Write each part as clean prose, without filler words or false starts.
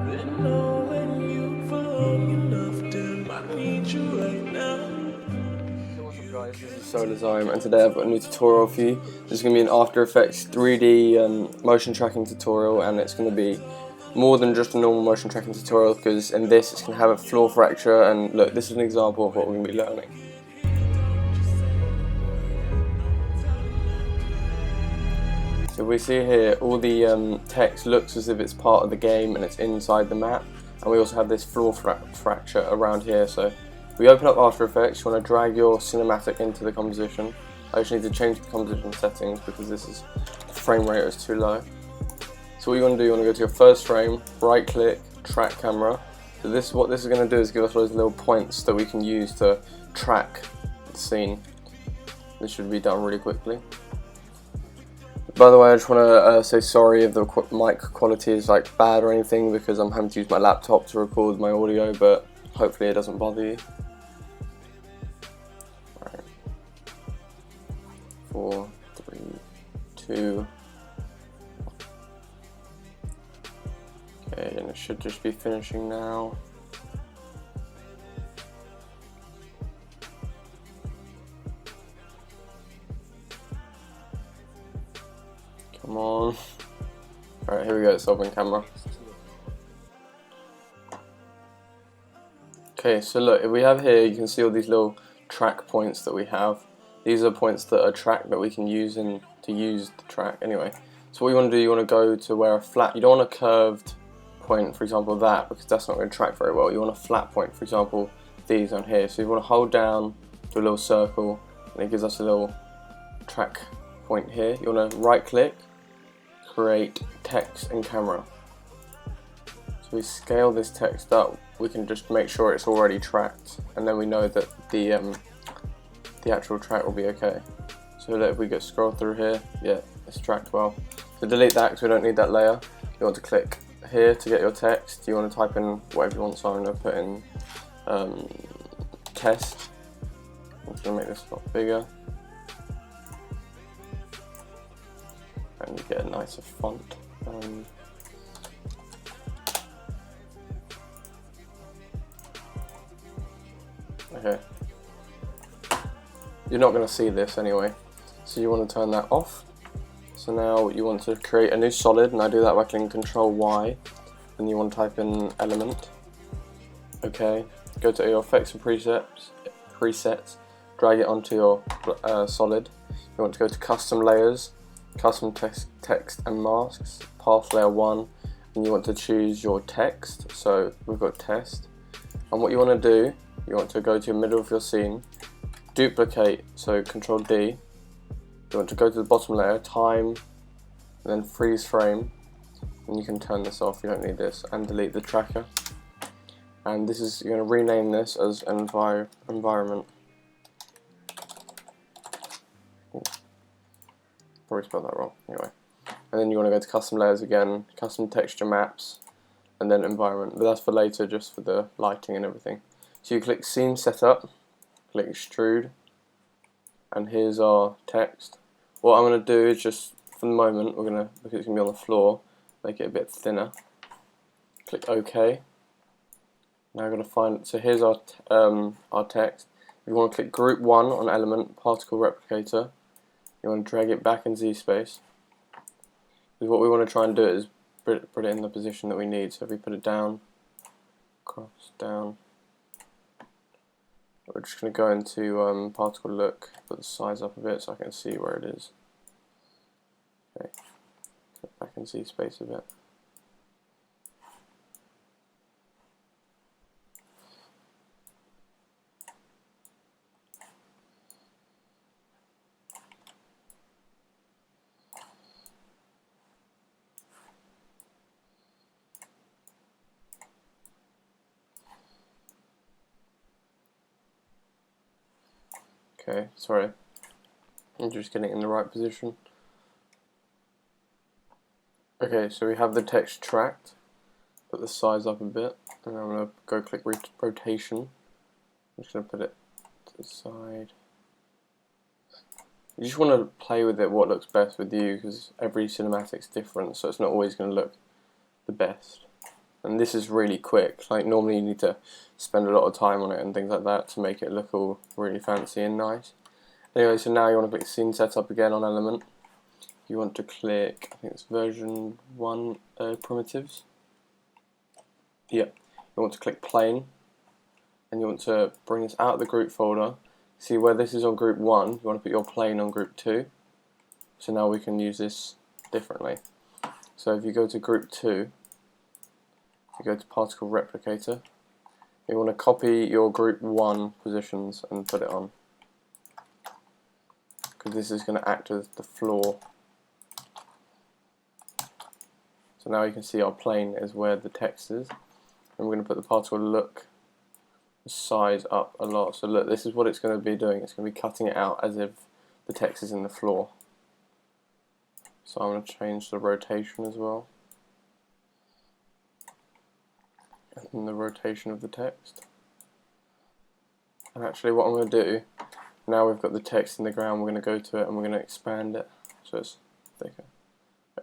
What's up guys, this is Zime and today I've got a new tutorial for you. This is going to be an After Effects 3D motion tracking tutorial, and it's going to be more than just a normal motion tracking tutorial, because in this it's going to have a floor fracture, and look, this is an example of what we're going to be learning. So we see here all the text looks as if it's part of the game and it's inside the map, and we also have this floor fracture around here. So we open up After Effects, you want to drag your cinematic into the composition. I just need to change the composition settings because the frame rate is too low. So what you want to do, you want to go to your first frame, right click, track camera. So what this is going to do is give us those little points that we can use to track the scene. This should be done really quickly. By the way, I just want to say sorry if the mic quality is like bad or anything, because I'm having to use my laptop to record my audio, but hopefully it doesn't bother you. Right. 4, 3, 2. Okay, and it should just be finishing now. Come on. Alright, here we go, it's open camera. Okay, so look, if we have here, you can see all these little track points that we have. These are points that are track that we can use to use the track. Anyway, so what you want to do, you want to go to where a flat, you don't want a curved point, for example that, because that's not going to track very well. You want a flat point, for example these on here. So you want to hold down to a little circle, and it gives us a little track point here. You want to right click, create text and camera. So we scale this text up, we can just make sure it's already tracked, and then we know that the actual track will be okay. So that if we scroll through here, yeah, it's tracked well. So delete that because we don't need that layer. You want to click here to get your text. You want to type in whatever you want, so I'm going to put in test. I'm just going to make this a lot bigger. And you get a nicer font. Okay. You're not going to see this anyway, so you want to turn that off. So now you want to create a new solid, and I do that by clicking Control Y, and you want to type in element. Okay. Go to your effects and presets, drag it onto your solid. You want to go to custom layers, custom text and masks, path layer 1, and you want to choose your text. So we've got test, and what you want to do, you want to go to the middle of your scene, duplicate, so Control D. You want to go to the bottom layer, time, and then freeze frame, and you can turn this off, you don't need this, and delete the tracker. And this is, you're going to rename this as environment. Ooh. Probably spelled that wrong, anyway. And then you want to go to custom layers again, custom texture maps, and then environment, but that's for later, just for the lighting and everything. So you click scene setup, click extrude, and here's our text. What I'm going to do is just, for the moment, we're going to, because it's going to be on the floor, make it a bit thinner. Click OK. Now I'm going to find, so here's our text. You want to click group 1 on element, particle replicator. You want to drag it back in Z space. Because what we want to try and do is put it in the position that we need. So if we put it down, cross down, we're just going to go into particle look, put the size up a bit so I can see where it is. Okay, put back in Z space a bit. Okay, sorry, I'm just getting it in the right position. Okay, so we have the text tracked, put the size up a bit, and I'm going to go click rotation. I'm just going to put it to the side. You just want to play with it, what looks best with you, because every cinematic's different, so it's not always going to look the best. and this is really quick. Like normally you need to spend a lot of time on it and things like that to make it look all really fancy and nice. Anyway, so now you want to click Scene Setup again on Element. You want to click, I think it's version 1 primitives. Yep. You want to click Plane, and you want to bring this out of the group folder. See where this is on group 1, you want to put your plane on group 2. So now we can use this differently. So if you go to group 2, you go to Particle Replicator, you want to copy your group 1 positions and put it on, because this is going to act as the floor. So now you can see our plane is where the text is, and we're going to put the particle look size up a lot. So look, this is what it's going to be doing. It's going to be cutting it out as if the text is in the floor. So I'm going to change the rotation as well, and the rotation of the text. And actually what I'm going to do, now we've got the text in the ground, we're going to go to it and we're going to expand it so it's thicker.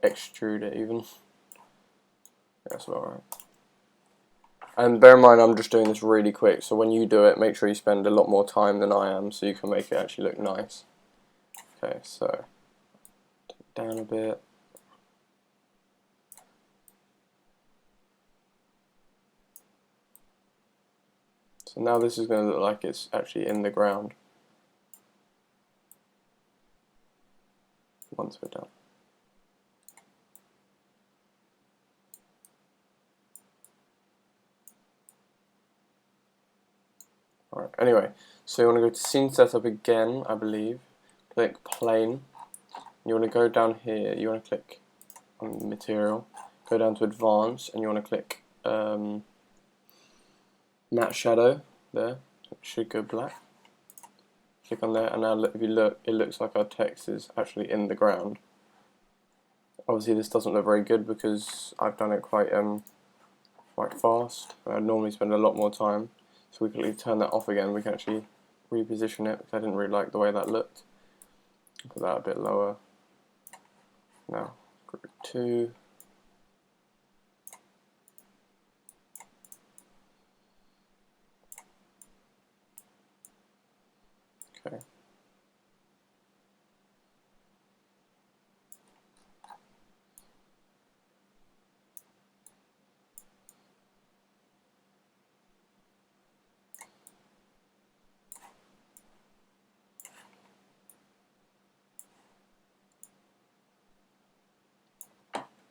Extrude it even. That's alright. And bear in mind I'm just doing this really quick, so when you do it, make sure you spend a lot more time than I am so you can make it actually look nice. Okay, so take it down a bit. So now this is going to look like it's actually in the ground once we're done. Alright, anyway, so you want to go to Scene Setup again, I believe, click Plane, you want to go down here, you want to click on Material, go down to Advanced, and you want to click Matte Shadow, there, it should go black. Click on there, and now if you look, it looks like our text is actually in the ground. Obviously this doesn't look very good because I've done it quite fast. I normally spend a lot more time. So we can turn that off again, we can actually reposition it because I didn't really like the way that looked. Put that a bit lower. Now, group 2. Okay.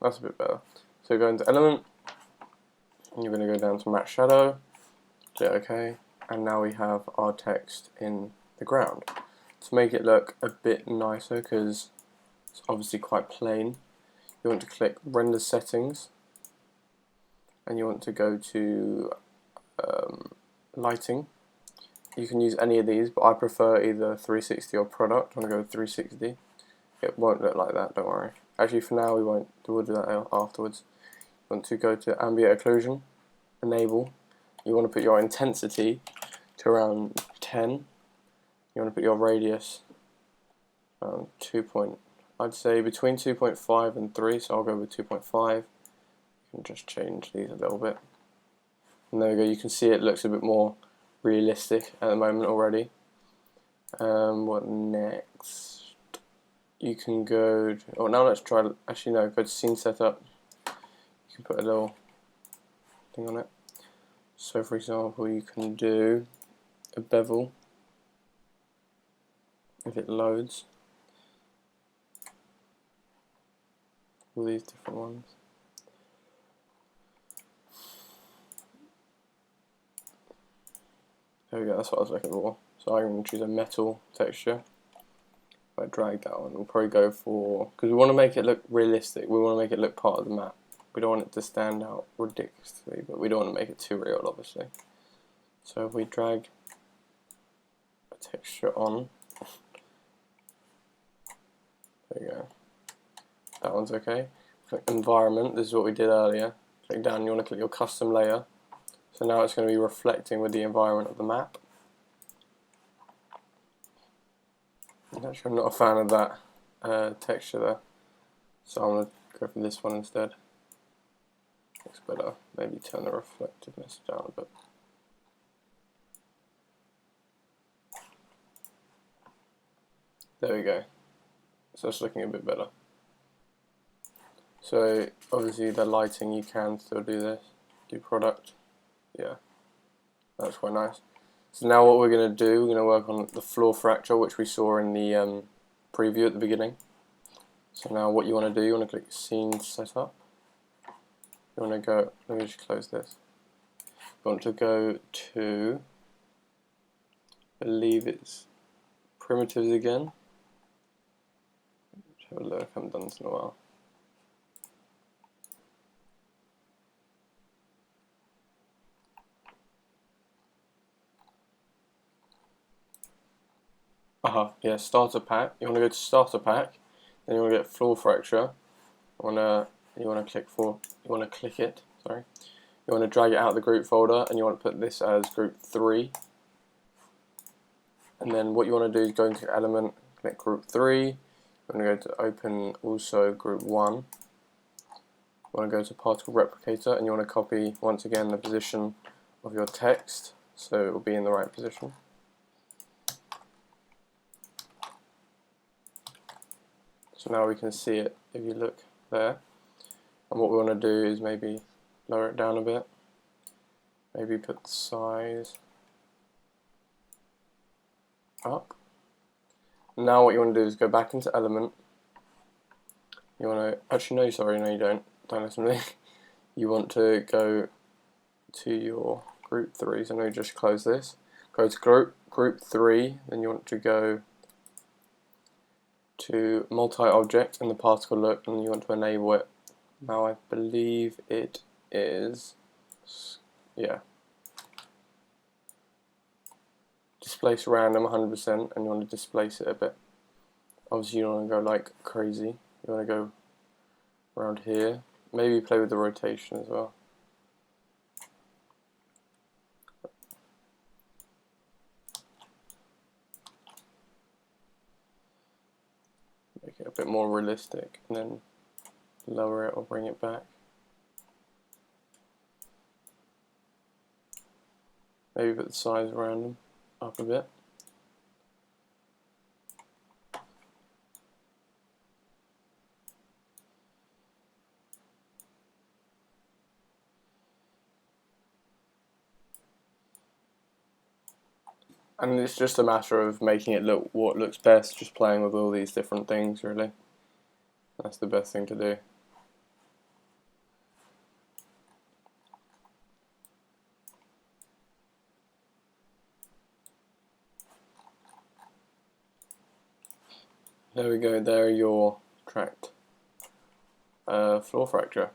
That's a bit better. So go into Element, and you're going to go down to Matte Shadow, click OK, and now we have our text in the ground. To make it look a bit nicer, because it's obviously quite plain, you want to click Render Settings, and you want to go to Lighting. You can use any of these, but I prefer either 360 or Product. I'm going to go with 360. It won't look like that, don't worry. Actually, for now, we'll do that afterwards. You want to go to Ambient Occlusion, Enable. You want to put your intensity to around 10. You want to put your radius around I'd say between 2.5 and 3, so I'll go with 2.5. You can just change these a little bit. And there we go, you can see it looks a bit more realistic at the moment already. What next? You can go to, oh, now let's try, actually no, go to Scene Setup. You can put a little thing on it. So for example, you can do a bevel if it loads. All these different ones. There we go, that's what I was looking for. So I'm going to choose a metal texture. If I drag that one, we'll probably go for, because we want to make it look realistic, we want to make it look part of the map. We don't want it to stand out ridiculously, but we don't want to make it too real, obviously. So if we drag a texture on, there you go. That one's okay. Click Environment, this is what we did earlier. Click down, you want to click your Custom Layer. So now it's going to be reflecting with the environment of the map. Actually, I'm not a fan of that texture there, so I'm going to go for this one instead. looks better. Maybe turn the reflectiveness down a bit. There we go. So it's looking a bit better. So obviously the lighting, you can still do this. Do product. Yeah, that's quite nice. So now what we're going to do, we're going to work on the floor fracture, which we saw in the preview at the beginning. So now what you want to do, you want to click Scene Setup. You want to go, let me just close this. You want to go to, I believe it's primitives again. Let's have a look, I haven't done this in a while. Yeah, starter pack. You want to go to starter pack, then you want to get floor fracture. You want to click it. Sorry. You want to drag it out of the group folder, and you want to put this as group 3. And then what you want to do is go into element, click group 3. You want to go to open also group 1. You want to go to particle replicator, and you want to copy once again the position of your text, so it will be in the right position. So now we can see it if you look there. And what we want to do is maybe lower it down a bit. Maybe put the size up. Now what you want to do is go back into element. You want to, actually no, sorry, no you don't listen to me. You want to go to your group 3, so now you just close this. Go to group 3, then you want to go to multi-object and the particle look, and you want to enable it. Now I believe it is, yeah, displace random 100%, and you want to displace it a bit. Obviously you don't want to go like crazy, you want to go around here, maybe play with the rotation as well. Make it a bit more realistic, and then lower it or bring it back. Maybe put the size random up a bit. And it's just a matter of making it look what looks best, just playing with all these different things really. That's the best thing to do. There we go, there are your tracked floor fracture.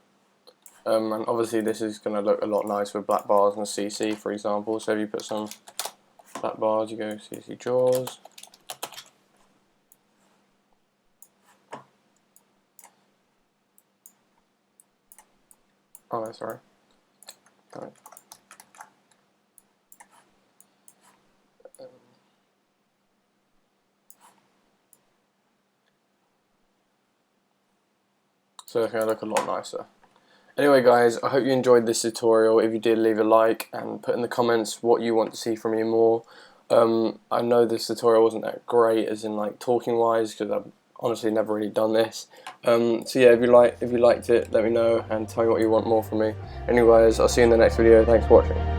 And obviously this is going to look a lot nicer with black bars and CC, for example. So if you put some black bars, you go CC jaws. Oh no, sorry. Right. So it's going to look a lot nicer. Anyway guys, I hope you enjoyed this tutorial. If you did, leave a like and put in the comments what you want to see from me more. I know this tutorial wasn't that great as in like talking wise, because I've honestly never really done this. So yeah, if you liked it, let me know and tell me what you want more from me. Anyways, I'll see you in the next video. Thanks for watching.